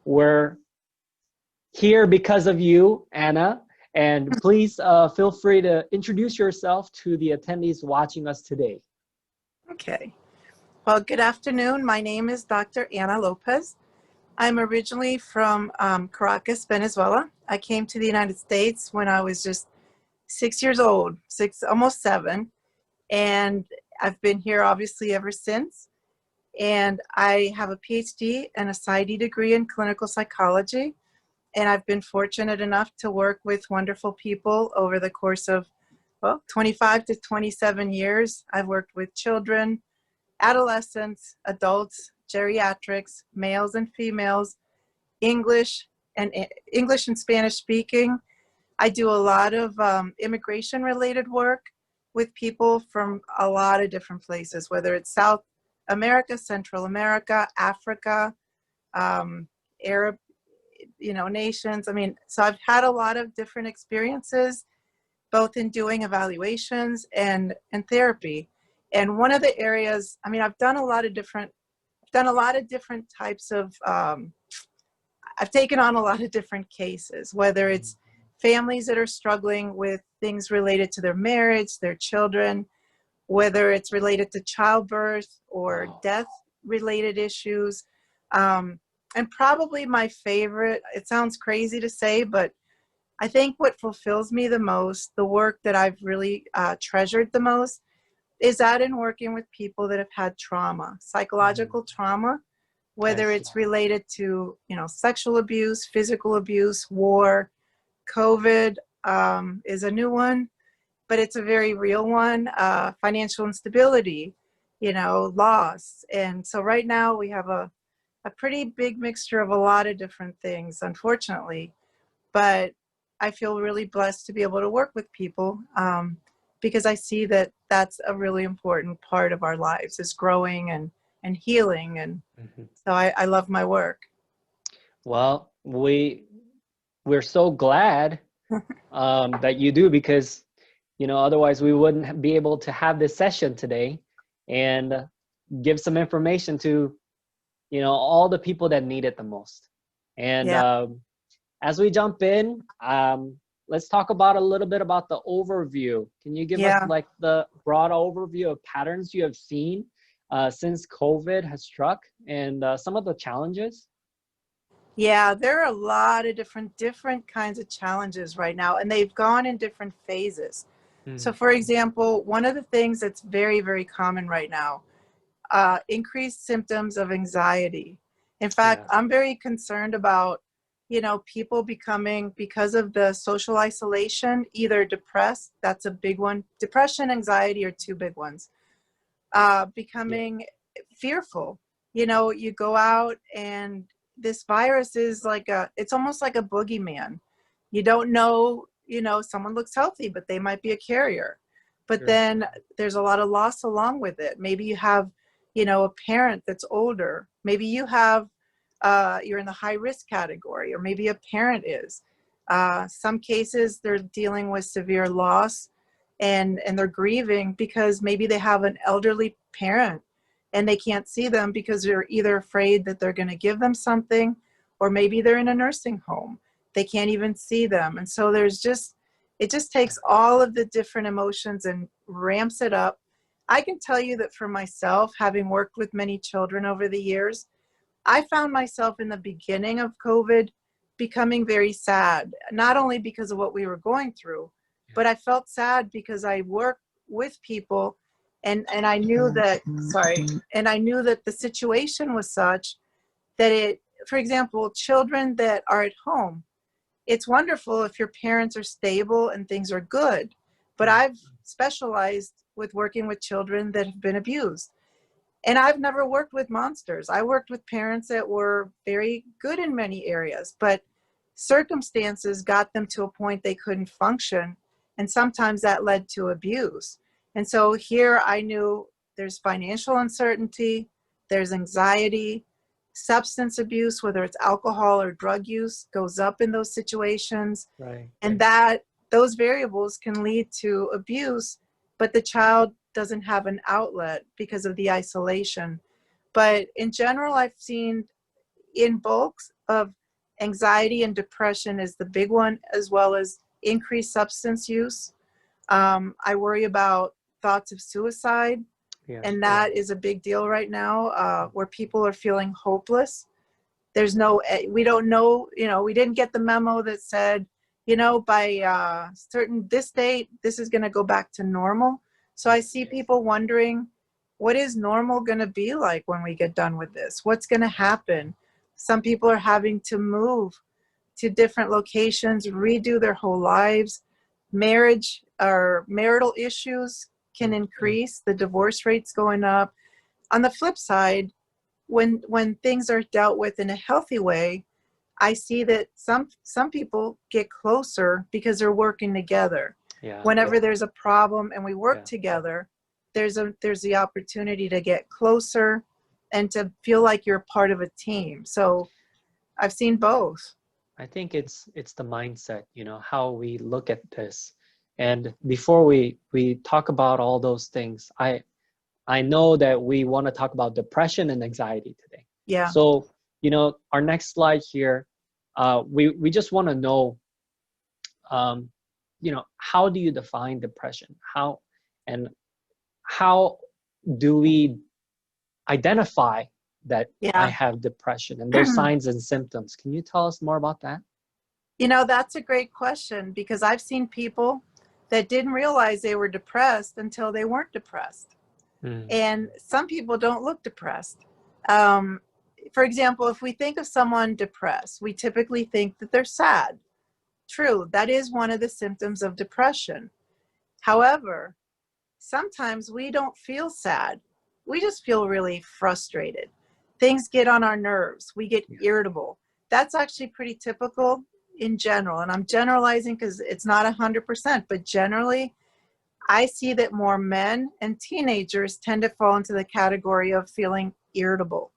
We're here because of you, Anna. And please feel free to introduce yourself to the attendees watching us today. Okay. Well, good afternoon. My name is Dr. Anna Lopez. I'm originally from Caracas, Venezuela. I came to the United States when I was just 6 years old, almost 7. And I've been here obviously ever since. And I have a Ph.D. and a Psy.D. degree in clinical psychology. And I've been fortunate enough to work with wonderful people over the course of, 25 to 27 years. I've worked with children, adolescents, adults, geriatrics, males and females, English and Spanish speaking. I do a lot of immigration related work with people from a lot of different places, whether it's South America, Central America, Africa, Arab, nations. I mean, so I've had a lot of different experiences, both in doing evaluations and therapy. And one of the areas, I mean, I've done a lot of different types of, I've taken on a lot of different cases, whether it's families that are struggling with things related to their marriage, their children, whether it's related to childbirth or death related issues. And probably my favorite, it sounds crazy to say, but I think what fulfills me the most, the work that I've really treasured the most, is that in working with people that have had trauma, psychological trauma, whether it's related to, sexual abuse, physical abuse, war, COVID is a new one, but it's a very real one, financial instability, loss. And so right now we have a pretty big mixture of a lot of different things, unfortunately, but I feel really blessed to be able to work with people because I see that that's a really important part of our lives, is growing and healing. And so I love my work. Well, we're so glad that you do, because, otherwise we wouldn't be able to have this session today and give some information to, all the people that need it the most. And as we jump in, let's talk about a little bit about the overview. Can you give us like the broad overview of patterns you have seen since COVID has struck, and some of the challenges? Yeah, there are a lot of different kinds of challenges right now, and they've gone in different phases. So for example, one of the things that's very, very common right now, increased symptoms of anxiety. In fact, I'm very concerned about, people becoming, because of the social isolation, either depressed, that's a big one. Depression, anxiety are two big ones. Becoming fearful. You go out and this virus is it's almost like a boogeyman. You don't know, someone looks healthy, but they might be a carrier. But then there's a lot of loss along with it. Maybe you have, a parent that's older. Maybe you have, you're in the high risk category, or maybe a parent is. Some cases they're dealing with severe loss and they're grieving because maybe they have an elderly parent and they can't see them because they're either afraid that they're going to give them something, or maybe they're in a nursing home. They can't even see them. And so it just takes all of the different emotions and ramps it up. I can tell you that for myself, having worked with many children over the years, I found myself in the beginning of COVID becoming very sad, not only because of what we were going through, but I felt sad because I worked with people and I knew that, and I knew that the situation was such that for example, children that are at home, it's wonderful if your parents are stable and things are good, but I've specialized with working with children that have been abused. And I've never worked with monsters. I worked with parents that were very good in many areas, but circumstances got them to a point they couldn't function. And sometimes that led to abuse. And so here I knew there's financial uncertainty, there's anxiety, substance abuse, whether it's alcohol or drug use, goes up in those situations. And that those variables can lead to abuse, but the child doesn't have an outlet because of the isolation. But in general, I've seen, in bulks of anxiety and depression is the big one, as well as increased substance use. I worry about thoughts of suicide, Yeah. and that is a big deal right now, where people are feeling hopeless. There's no, we don't know, we didn't get the memo that said, by certain this date, this is going to go back to normal. So I see people wondering, what is normal going to be like when we get done with this? What's going to happen? Some people are having to move to different locations, redo their whole lives. Marriage or marital issues can increase. The divorce rate's going up. On the flip side, when things are dealt with in a healthy way, I see that some people get closer because they're working together. Yeah. Whenever there's a problem and we work Yeah. together, there's the opportunity to get closer and to feel like you're part of a team. So I've seen both. I think it's the mindset, how we look at this. And before we talk about all those things, I know that we want to talk about depression and anxiety today. Yeah. So, our next slide here, we just want to know, how do you define depression? How do we identify that I have depression and those signs and symptoms? Can you tell us more about that? That's a great question, because I've seen people that didn't realize they were depressed until they weren't depressed. And some people don't look depressed. For example, if we think of someone depressed, we typically think that they're sad. True, that is one of the symptoms of depression. However, sometimes we don't feel sad. We just feel really frustrated. Things get on our nerves. We get irritable. That's actually pretty typical in general. And I'm generalizing because it's not 100%, but generally, I see that more men and teenagers tend to fall into the category of feeling irritable.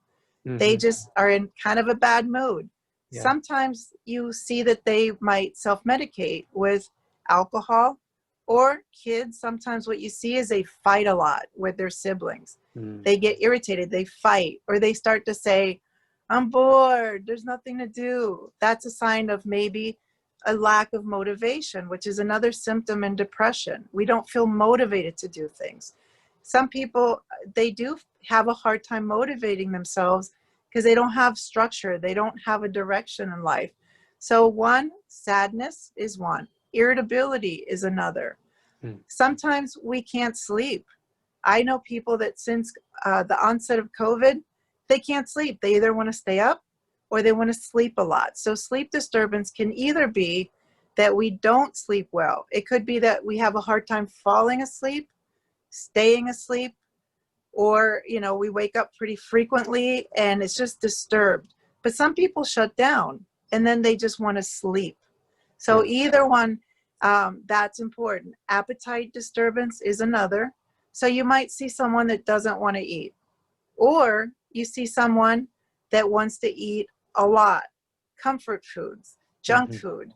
They just are in kind of a bad mood. Yeah. Sometimes you see that they might self-medicate with alcohol, or kids, sometimes what you see is they fight a lot with their siblings. They get irritated, they fight, or they start to say, I'm bored, there's nothing to do. That's a sign of maybe a lack of motivation, which is another symptom in depression. We don't feel motivated to do things. Some people, they do have a hard time motivating themselves because they don't have structure. They don't have a direction in life. So one, sadness is one. Irritability is another. Sometimes we can't sleep. I know people that since the onset of COVID, they can't sleep. They either want to stay up or they want to sleep a lot. So sleep disturbance can either be that we don't sleep well. It could be that we have a hard time falling asleep, staying asleep, or, we wake up pretty frequently and it's just disturbed. But some people shut down and then they just want to sleep. So either one, that's important. Appetite disturbance is another. So you might see someone that doesn't want to eat, or you see someone that wants to eat a lot. Comfort foods, junk food.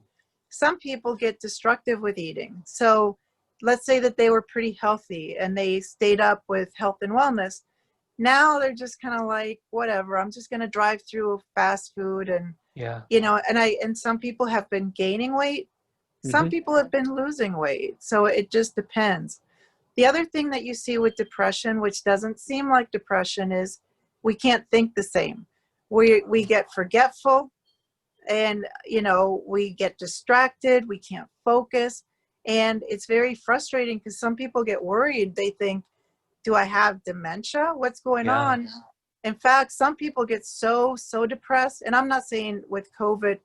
Some people get destructive with eating. So let's say that they were pretty healthy and they stayed up with health and wellness. Now they're just kind of like, whatever, I'm just going to drive through fast food. And, and some people have been gaining weight. Some people have been losing weight. So it just depends. The other thing that you see with depression, which doesn't seem like depression, is we can't think the same. We get forgetful, and we get distracted, we can't focus, and it's very frustrating because some people get worried. They think, do I have dementia? What's going on? In fact, some people get so depressed, and I'm not saying with COVID,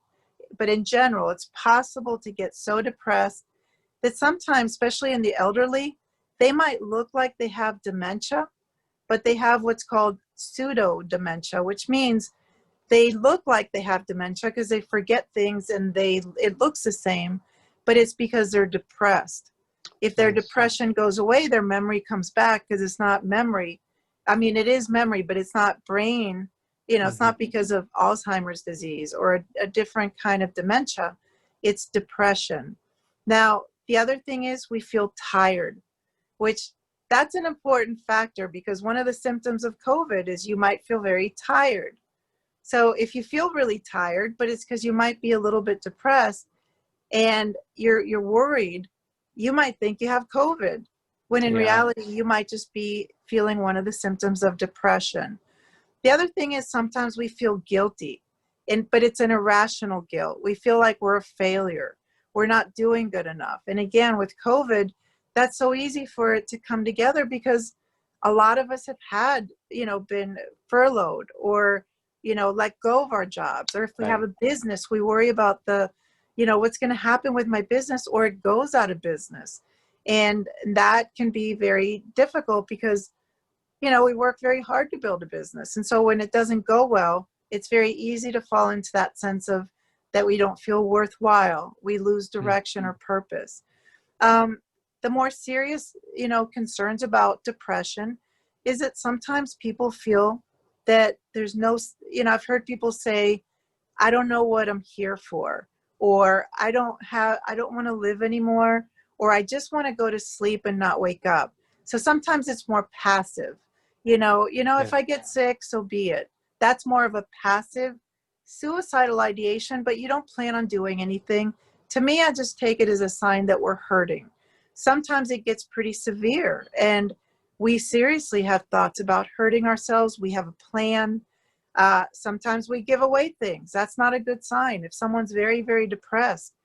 but in general, it's possible to get so depressed that sometimes, especially in the elderly, they might look like they have dementia, but they have what's called pseudo dementia, which means they look like they have dementia because they forget things and it looks the same, but it's because they're depressed. If their depression goes away, their memory comes back, because it's not memory. I mean, it is memory, but it's not brain. It's not because of Alzheimer's disease or a different kind of dementia. It's depression. Now, the other thing is we feel tired, which that's an important factor, because one of the symptoms of COVID is you might feel very tired. So if you feel really tired, but it's because you might be a little bit depressed and you're worried, you might think you have COVID, when in Yeah. reality, you might just be feeling one of the symptoms of depression. The other thing is sometimes we feel guilty, but it's an irrational guilt. We feel like we're a failure. We're not doing good enough. And again, with COVID, that's so easy for it to come together because a lot of us have had, been furloughed or, let go of our jobs. Or if we have Right. a business, we worry about what's going to happen with my business, or it goes out of business. And that can be very difficult because we work very hard to build a business. And so when it doesn't go well, it's very easy to fall into that sense of that we don't feel worthwhile. We lose direction or purpose. The more serious, concerns about depression is that sometimes people feel that there's no, I've heard people say, I don't know what I'm here for, or I don't want to live anymore, or I just want to go to sleep and not wake up. So sometimes it's more passive. Yeah. If I get sick, so be it. That's more of a passive suicidal ideation, but you don't plan on doing anything. To me, I just take it as a sign that we're hurting. Sometimes it gets pretty severe and we seriously have thoughts about hurting ourselves. We have a plan. Sometimes we give away things. That's not a good sign. If someone's very, very depressed,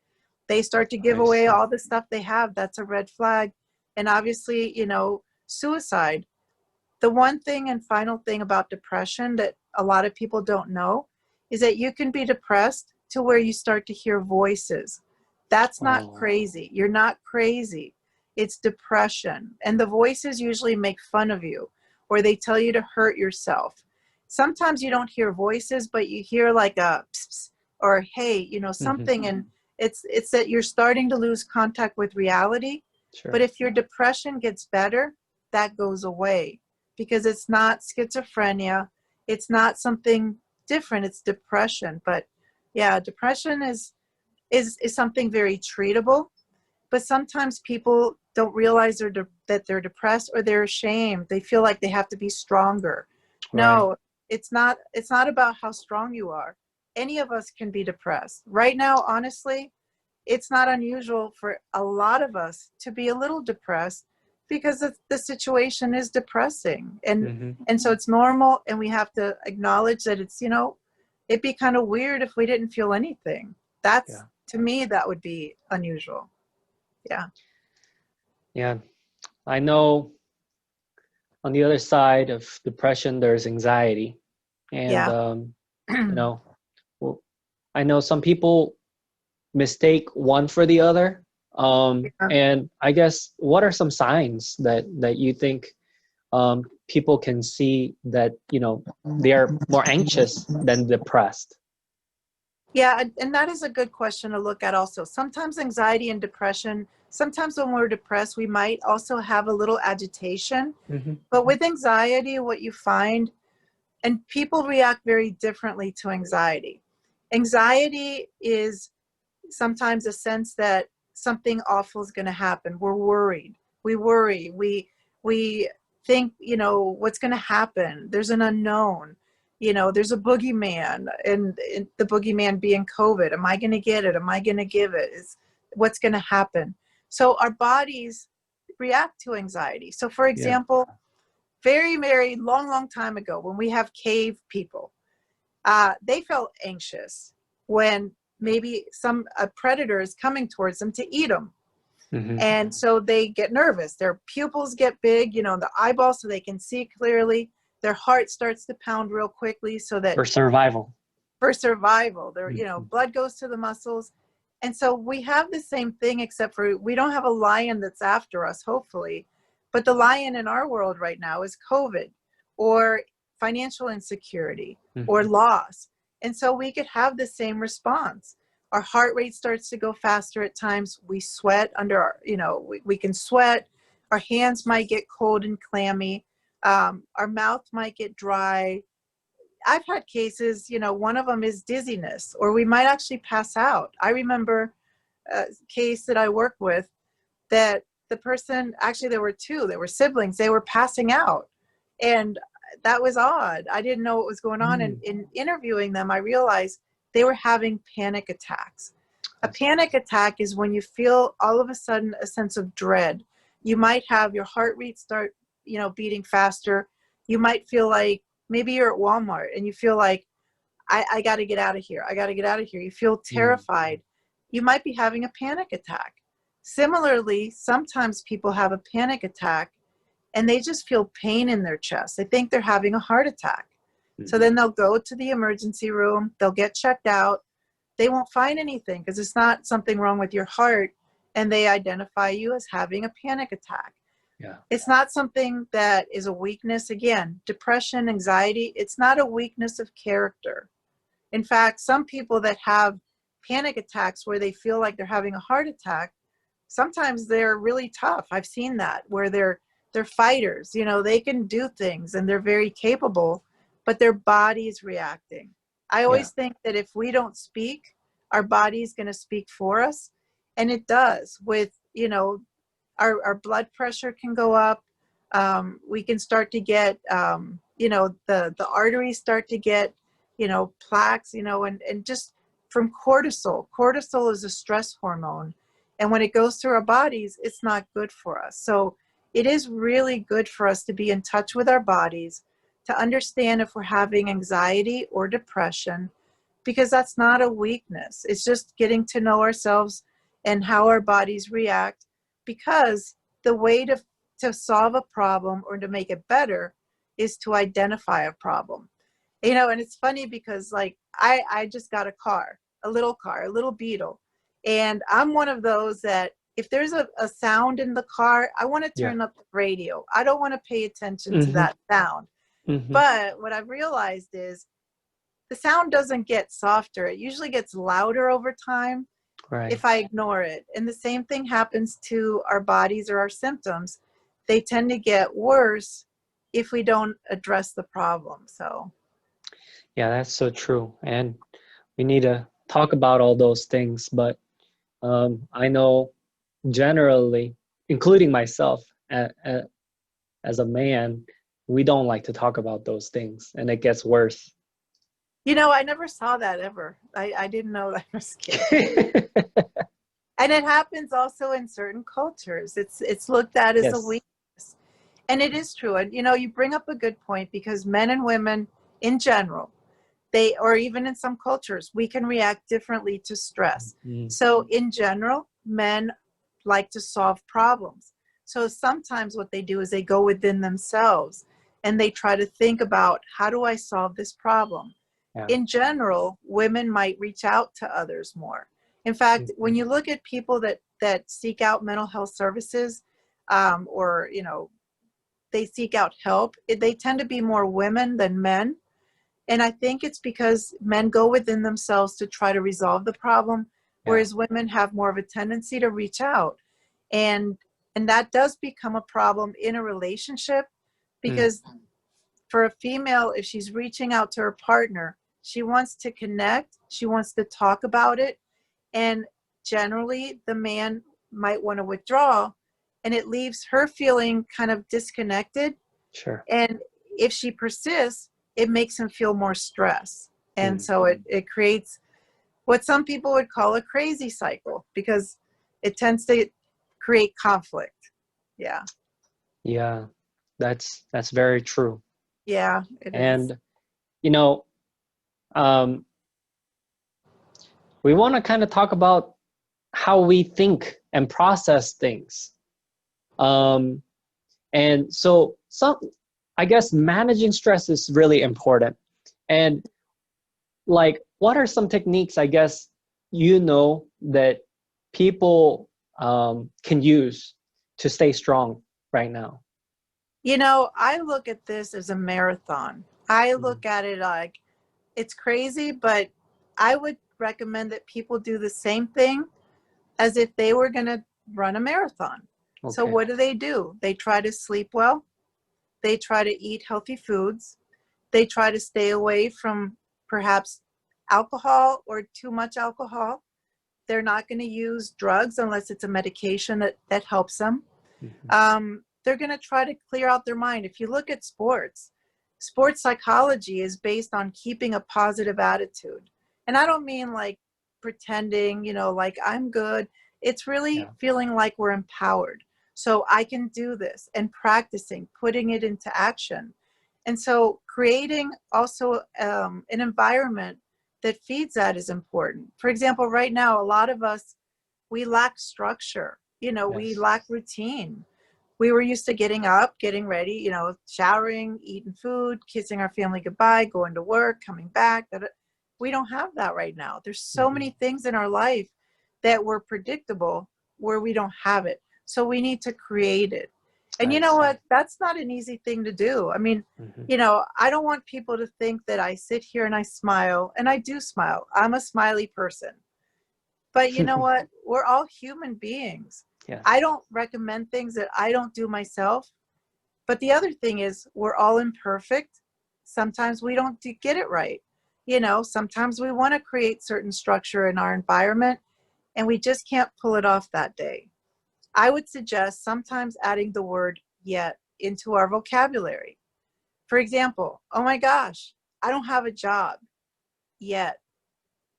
they start to give I away see. all the stuff they have. That's a red flag. And obviously, suicide. The one thing and final thing about depression that a lot of people don't know is that you can be depressed to where you start to hear voices. That's not Oh, crazy. You're not crazy. It's depression. And the voices usually make fun of you or they tell you to hurt yourself. Sometimes you don't hear voices, but you hear like a pss, pss, or hey, something. And it's that you're starting to lose contact with reality. But sure. if your depression gets better, that goes away because it's not schizophrenia. It's not something different. It's depression. But yeah, depression is something very treatable. But sometimes people don't realize that they're depressed or they're ashamed. They feel like they have to be stronger. Right. No, it's not. It's not about how strong you are. Any of us can be depressed. Right now, honestly, it's not unusual for a lot of us to be a little depressed because the situation is depressing. And so it's normal, and we have to acknowledge that it's, it'd be kind of weird if we didn't feel anything. Yeah. To me, that would be unusual. Yeah. Yeah. I know on the other side of depression, there's anxiety. And, Yeah. you know, well, I know some people mistake one for the other. Yeah. And I guess what are some signs that you think people can see that, they are more anxious than depressed? Yeah, and that is a good question to look at also. Sometimes anxiety and depression, sometimes when we're depressed, we might also have a little agitation. But with anxiety, what you find, and people react very differently to anxiety. Anxiety is sometimes a sense that something awful is going to happen. We're worried. We worry. We think, what's going to happen. There's an unknown. There's a boogeyman, and the boogeyman being COVID. Am I going to get it? Am I going to give it? Is what's going to happen? So our bodies react to anxiety. So, for Yeah. example, very, very long time ago, when we have cave people, they felt anxious when maybe a predator is coming towards them to eat them. And so they get nervous. Their pupils get big, the eyeballs, so they can see clearly. Their heart starts to pound real quickly so that For survival. for survival, their, blood goes to the muscles. And so we have the same thing, except for we don't have a lion that's after us, hopefully. But the lion in our world right now is COVID or financial insecurity or loss. And so we could have the same response. Our heart rate starts to go faster at times. We sweat under our, we can sweat. Our hands might get cold and clammy. Our mouth might get dry. I've had cases, one of them is dizziness, or we might actually pass out. I remember a case that I worked with that the person, actually there were two, they were siblings, they were passing out. And that was odd. I didn't know what was going on. And in interviewing them, I realized they were having panic attacks. A panic attack is when you feel all of a sudden a sense of dread. You might have your heart rate start, beating faster. You might feel like maybe you're at Walmart and you feel like, I got to get out of here. I got to get out of here. You feel terrified. You might be having a panic attack. Similarly, sometimes people have a panic attack and they just feel pain in their chest. They think they're having a heart attack. So then they'll go to the emergency room. They'll get checked out. They won't find anything because it's not something wrong with your heart. And they identify you as having a panic attack. Yeah. It's not something that is a weakness. Again, depression, anxiety, it's not a weakness of character. In fact, some people that have panic attacks where they feel like they're having a heart attack, sometimes they're really tough. I've seen that where they're fighters, they can do things and they're very capable, but their body's reacting. I always think that if we don't speak, our body's going to speak for us. And it does with, our blood pressure can go up. We can start to get, the arteries start to get, plaques, and just from cortisol. Cortisol is a stress hormone. And when it goes through our bodies, it's not good for us. So it is really good for us to be in touch with our bodies, to understand if we're having anxiety or depression, because that's not a weakness. It's just getting to know ourselves and how our bodies react, because the way to solve a problem or to make it better is to identify a problem. And it's funny because like I just got a little Beetle. And I'm one of those that if there's a sound in the car, I want to turn up the radio. I don't want to pay attention to that sound. But what I've realized is the sound doesn't get softer. It usually gets louder over time if I ignore it. And the same thing happens to our bodies or our symptoms. They tend to get worse if we don't address the problem. So. Yeah, that's so true. And we need to talk about all those things. But I know generally, including myself as a man, we don't like to talk about those things, and it gets worse. I never saw that ever. I didn't know that was scared. And it happens also in certain cultures. It's looked at as a weakness. And it is true. And, you bring up a good point, because men and women in general, or even in some cultures, we can react differently to stress. So in general, men like to solve problems. So sometimes what they do is they go within themselves and they try to think about, how do I solve this problem? In general, women might reach out to others more. In fact, when you look at people that seek out mental health services, or, they seek out help, they tend to be more women than men. And I think it's because men go within themselves to try to resolve the problem, whereas women have more of a tendency to reach out. And that does become a problem in a relationship, because for a female, if she's reaching out to her partner, she wants to connect, she wants to talk about it. And generally, the man might want to withdraw, and it leaves her feeling kind of disconnected. Sure. And if she persists, it makes him feel more stress. And so it creates what some people would call a crazy cycle, because it tends to create conflict. Yeah. Yeah, that's very true. Yeah, it and, is. We want to kind of talk about how we think and process things. And so I guess managing stress is really important. And like, what are some techniques, I guess, that people can use to stay strong right now? I look at this as a marathon. I look at it like it's crazy, but I would recommend that people do the same thing as if they were going to run a marathon. Okay. So what do? They try to sleep well. They try to eat healthy foods. They try to stay away from perhaps alcohol or too much alcohol. They're not going to use drugs unless it's a medication that helps them. They're going to try to clear out their mind. If you look at sports, Sports psychology is based on keeping a positive attitude. And I don't mean like pretending, like I'm good. It's really feeling like we're empowered. So I can do this, and practicing, putting it into action. And so creating also an environment that feeds that is important. For example, right now, a lot of us, we lack structure. We Yes. lack routine. We were used to getting up, getting ready, showering, eating food, kissing our family goodbye, going to work, coming back. We don't have that right now. There's so many things in our life that were predictable where we don't have it. So we need to create it. And you know what? That's not an easy thing to do. I mean, I don't want people to think that I sit here and I smile, and I do smile. I'm a smiley person. But you know what? We're all human beings. Yes. I don't recommend things that I don't do myself. But the other thing is, we're all imperfect. Sometimes we don't get it right. Sometimes we want to create certain structure in our environment, and we just can't pull it off that day. I would suggest sometimes adding the word yet into our vocabulary. For example, oh my gosh, I don't have a job yet.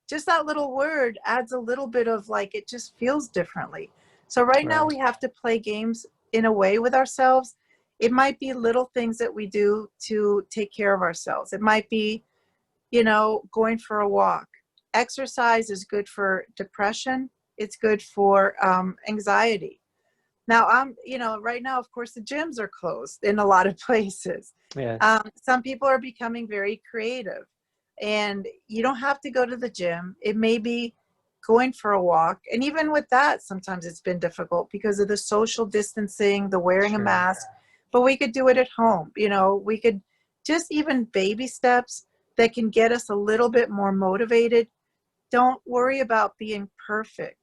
Just that little word adds a little bit of like, it just feels differently. So right now we have to play games in a way with ourselves. It might be little things that we do to take care of ourselves. It might be, going for a walk. Exercise is good for depression. It's good for anxiety. Now right now, of course, the gyms are closed in a lot of places. Yes. Some people are becoming very creative. And you don't have to go to the gym. It may be going for a walk. And even with that, sometimes it's been difficult because of the social distancing, the wearing a mask. But we could do it at home. We could just even baby steps that can get us a little bit more motivated. Don't worry about being perfect.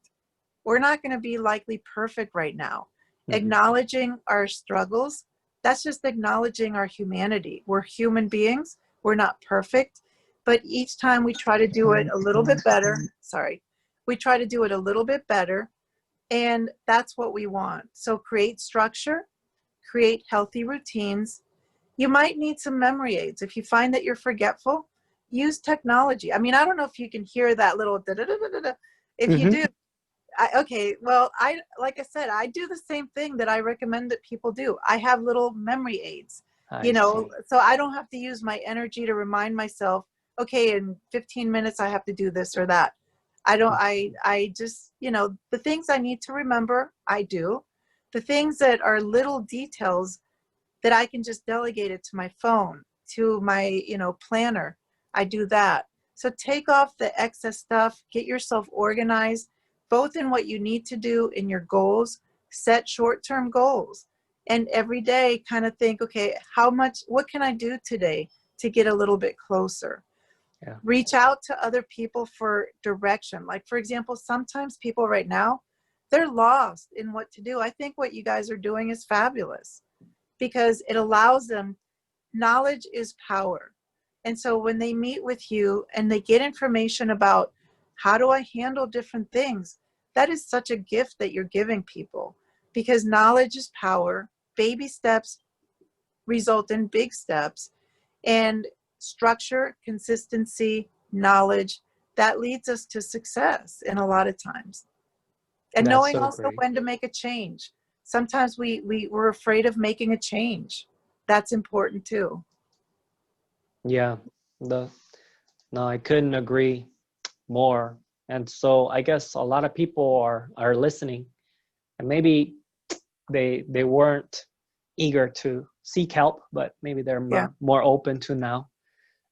We're not going to be likely perfect right now. Acknowledging our struggles, that's just acknowledging our humanity. We're human beings. We're not perfect. But each time we try to do it a little bit better, we try to do it a little bit better, and that's what we want. So create structure, create healthy routines. You might need some memory aids. If you find that you're forgetful, use technology. I mean, I don't know if you can hear that little da-da-da-da-da. If you do, like I said, I do the same thing that I recommend that people do. I have little memory aids, so I don't have to use my energy to remind myself, okay, in 15 minutes I have to do this or that. I just, the things I need to remember, I do. The things that are little details that I can just delegate it to my phone, to my, planner, I do that. So take off the excess stuff, get yourself organized, both in what you need to do in your goals, set short-term goals, and every day kind of think, okay, what can I do today to get a little bit closer? Yeah. Reach out to other people for direction. Like, for example, sometimes people right now, they're lost in what to do. I think what you guys are doing is fabulous because it allows them, knowledge is power. And so when they meet with you and they get information about how do I handle different things, that is such a gift that you're giving people, because knowledge is power. Baby steps result in big steps, and structure, consistency, knowledge, that leads us to success in a lot of times. And That's knowing so also great. when to make a change. Sometimes we're afraid of making a change. That's important too. Yeah. No, I couldn't agree more. And so I guess a lot of people are listening, and maybe they weren't eager to seek help, but maybe they're more open to now.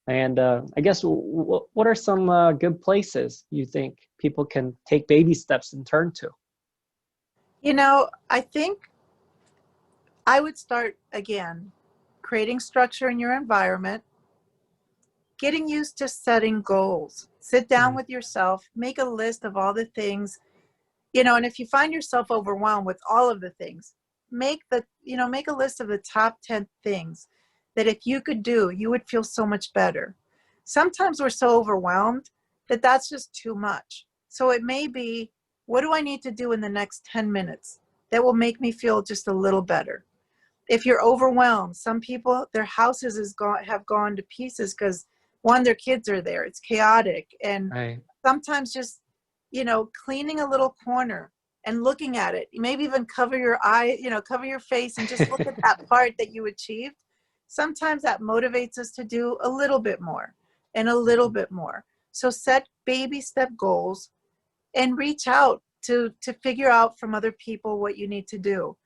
And I guess what are some good places you think people can take baby steps and turn to? I think I would start again, creating structure in your environment, getting used to setting goals. Sit down with yourself, make a list of all the things, and if you find yourself overwhelmed with all of the things, make a list of the top 10 things that if you could do, you would feel so much better. Sometimes we're so overwhelmed that that's just too much. So it may be, what do I need to do in the next 10 minutes that will make me feel just a little better? If you're overwhelmed, some people, their houses have gone to pieces because one, their kids are there. It's chaotic. And Right. sometimes just, cleaning a little corner and looking at it, maybe even cover your eye, cover your face and just look at that part that you achieved. Sometimes that motivates us to do a little bit more and a little bit more. So set baby step goals and reach out to figure out from other people what you need to do.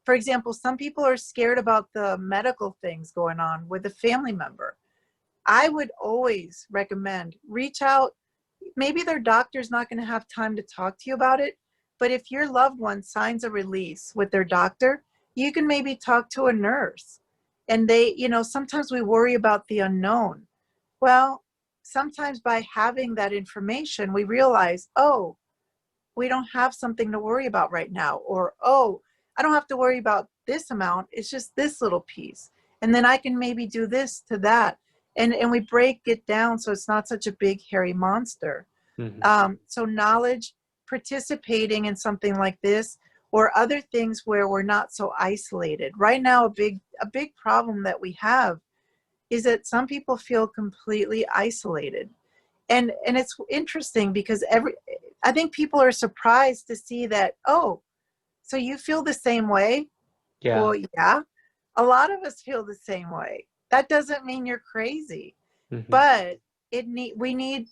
For example, some people are scared about the medical things going on with a family member. I would always recommend reach out. Maybe their doctor's not going to have time to talk to you about it, but if your loved one signs a release with their doctor, you can maybe talk to a nurse. And they, sometimes we worry about the unknown. Well, sometimes by having that information, we realize, oh, we don't have something to worry about right now. Or, oh, I don't have to worry about this amount. It's just this little piece. And then I can maybe do this to that. And we break it down so it's not such a big, hairy monster. So knowledge, participating in something like this, or other things where we're not so isolated. Right now, a big problem that we have is that some people feel completely isolated. And it's interesting because I think people are surprised to see that, oh, so you feel the same way? Yeah. Well, yeah, a lot of us feel the same way. That doesn't mean you're crazy, but we're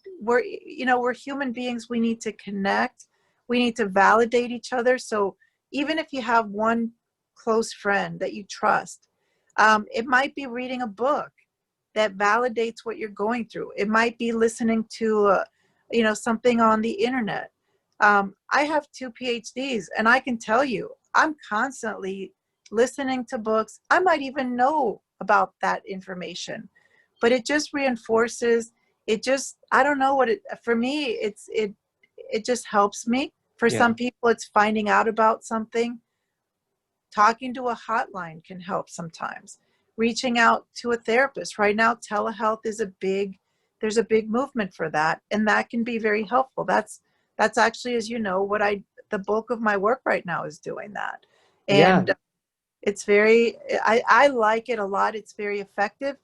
human beings. We need to connect. We need to validate each other. So even if you have one close friend that you trust, it might be reading a book that validates what you're going through. It might be listening to, something on the internet. I have 2 PhDs, and I can tell you, I'm constantly listening to books. I might even know about that information, but it just reinforces. I don't know for me, it just helps me. For Yeah. some people, it's finding out about something. Talking to a hotline can help sometimes. Reaching out to a therapist. Right now, telehealth is there's a big movement for that, and that can be very helpful. That's actually, as you know, the bulk of my work right now is doing that. Yeah. And I like it a lot. It's very effective.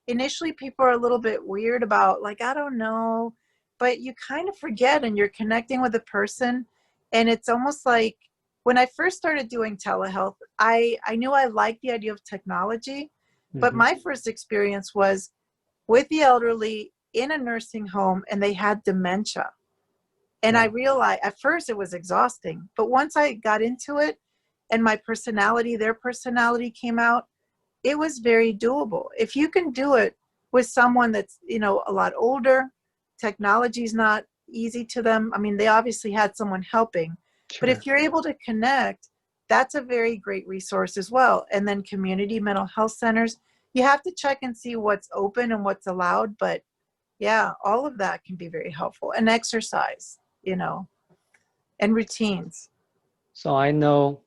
Initially, people are a little bit weird about, like, I don't know, but you kind of forget and you're connecting with a person. And it's almost like when I first started doing telehealth, I knew I liked the idea of technology, but my first experience was with the elderly in a nursing home, and they had dementia. And I realized at first it was exhausting, but once I got into it and their personality came out, it was very doable. If you can do it with someone that's, a lot older, technology's not easy to them. I mean, they obviously had someone helping, but Sure. if you're able to connect, that's a very great resource as well. And then community mental health centers, you have to check and see what's open and what's allowed. But yeah, all of that can be very helpful. And exercise, and routines. So I know,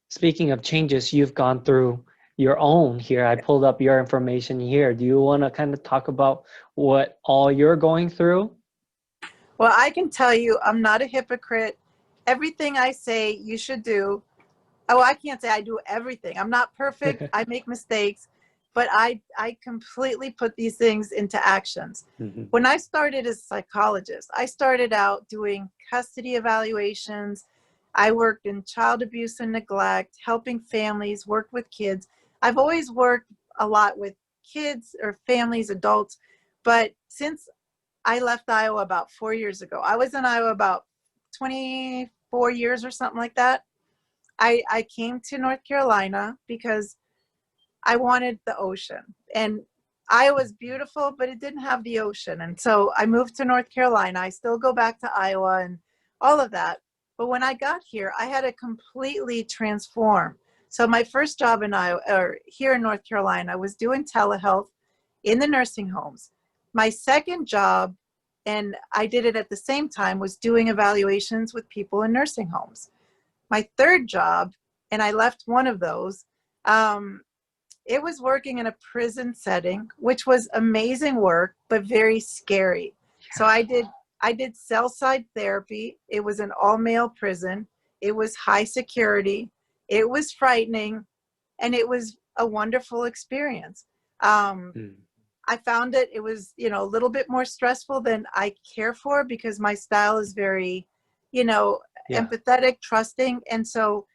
speaking of changes, you've gone through your own here. I pulled up your information here. Do you want to kind of talk about what all you're going through? Well, I can tell you, I'm not a hypocrite. Everything I say you should do. Oh, I can't say I do everything. I'm not perfect. I make mistakes, but I completely put these things into actions. When I started as a psychologist, I started out doing custody evaluations. I worked in child abuse and neglect, helping families, worked with kids. I've always worked a lot with kids or families, adults. But since I left Iowa about 4 years ago, I was in Iowa about 24 years or something like that. I came to North Carolina because I wanted the ocean. And Iowa's beautiful, but it didn't have the ocean. And so I moved to North Carolina. I still go back to Iowa and all of that. But when I got here, I had to completely transform. So my first job in Iowa, or here in North Carolina, was doing telehealth in the nursing homes. My second job, and I did it at the same time, was doing evaluations with people in nursing homes. My third job, and I left one of those, it was working in a prison setting, which was amazing work, but very scary. So I did cell side therapy. It was an all male prison. It was high security. It was frightening, and it was a wonderful experience. Mm. I found it was, you know, a little bit more stressful than I care for, because my style is very, you know, Yeah. empathetic, trusting. And so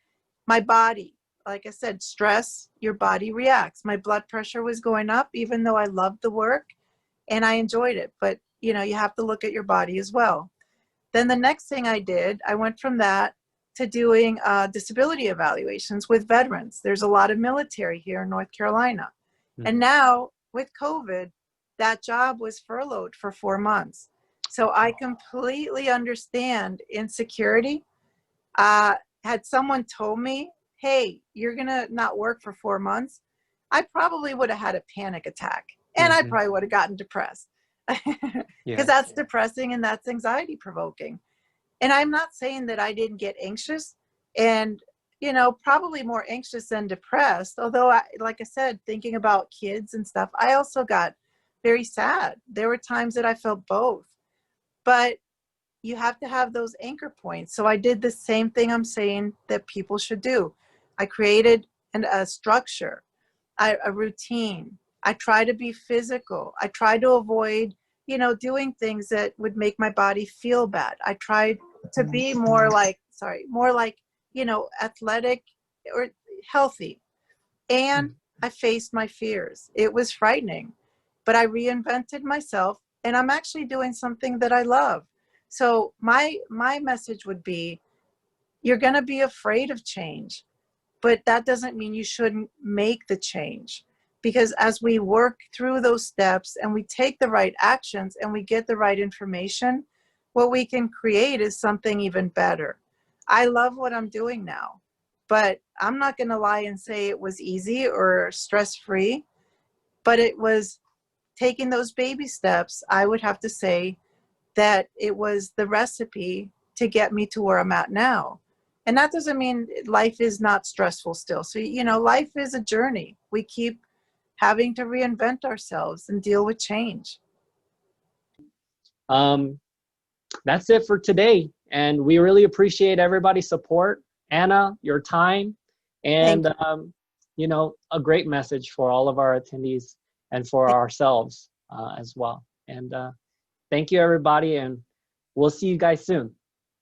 my body, like I said, stress, your body reacts. My blood pressure was going up, even though I loved the work and I enjoyed it. But, you know, you have to look at your body as well. Then the next thing I did, I went from that to doing disability evaluations with veterans. There's a lot of military here in North Carolina. And Mm. now with COVID, that job was furloughed for 4 months. So I completely understand insecurity. Had someone told me, hey, you're going to not work for 4 months, I probably would have had a panic attack, and I Mhm. probably would have gotten depressed, because Yes. that's depressing and that's anxiety provoking. And I'm not saying that I didn't get anxious, and, you know, probably more anxious than depressed. Although, like I said, thinking about kids and stuff, I also got very sad. There were times that I felt both. But you have to have those anchor points. So I did the same thing I'm saying that people should do. I created a structure, a routine. I try to be physical. I try to avoid, you know, doing things that would make my body feel bad. I tried to be more like, you know, athletic or healthy. And Mm. I faced my fears. It was frightening, but I reinvented myself, and I'm actually doing something that I love. So my message would be, you're going to be afraid of change, but that doesn't mean you shouldn't make the change. Because as we work through those steps and we take the right actions and we get the right information, what we can create is something even better. I love what I'm doing now, but I'm not going to lie and say it was easy or stress-free, but it was taking those baby steps. I would have to say that it was the recipe to get me to where I'm at now. And that doesn't mean life is not stressful still. So, you know, life is a journey. We keep having to reinvent ourselves and deal with change. Um, that's it for today. And we really appreciate everybody's support. Anna, your time, Thank and, you. you know, a great message for all of our attendees and for ourselves as well. And thank you, everybody. And we'll see you guys soon.